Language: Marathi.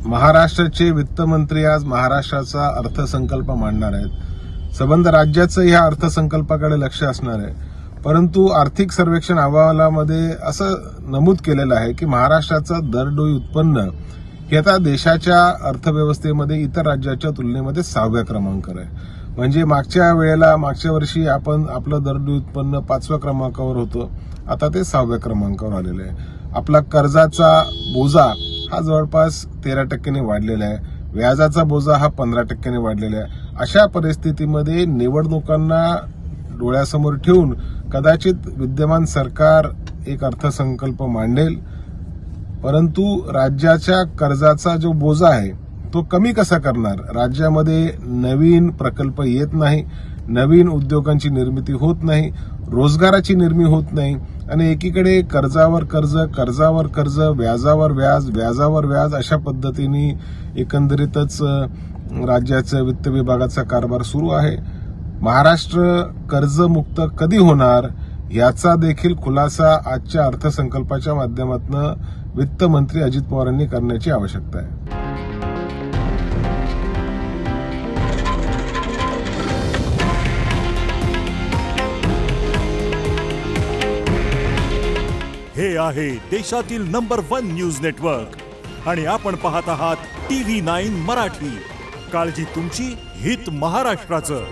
महाराष्ट्राचे वित्तमंत्री आज महाराष्ट्राचा अर्थसंकल्प मांडणार आहेत। संबंध राज्याचं ह्या अर्थसंकल्पाकडे लक्ष असणार आहे। परंतु आर्थिक सर्वेक्षण अहवालामध्ये असं नमूद केलेलं आहे की महाराष्ट्राचं दरडोई उत्पन्न हे आता देशाच्या अर्थव्यवस्थेमध्ये इतर राज्याच्या तुलनेमध्ये 6व्या क्रमांकावर आहे। म्हणजे मागच्या वर्षी आपण आपलं दरडोई उत्पन्न 5व्या क्रमांकावर होतं, आता ते 6व्या क्रमांकावर आलेलं आहे। आपला कर्जाचा बोजा हा जवळपास 13% वाढलेला आहे, व्याजाचा बोजा हा 15% वाढलेला आहे। अशा परिस्थितीमध्ये निवडणुकांना डोळ्यासमोर ठेवून कदाचित विद्यमान सरकार एक अर्थसंकल्प मांडेल, परंतु राज्याच्या कर्जाचा जो बोजा आहे तो कमी कसा करणार? राज्यामध्ये नवीन प्रकल्प येत नाही, नवीन उद्योगांची निर्मिती होत नाही, रोजगाराची निर्मिती होत नाही आणि एकीकडे कर्जावर कर्ज, कर्जावर कर्ज, व्याजावर व्याज, व्याजावर व्याज अशा पद्धतीने एकंदरीतच राज्याच्या वित्त विभागाचा कारभार सुरू आहे। महाराष्ट्र कर्जमुक्त कधी होणार याचा देखील खुलासा आजच्या अर्थसंकल्पाच्या माध्यमातून वित्तमंत्री अजित पवारांनी करण्याची आवश्यकता आहे। हे आहे देशातील नंबर 1 न्यूज नेटवर्क आणि आपण पाहत आहात TV9 मराठी। काळजी तुमची, हित महाराष्ट्राचं।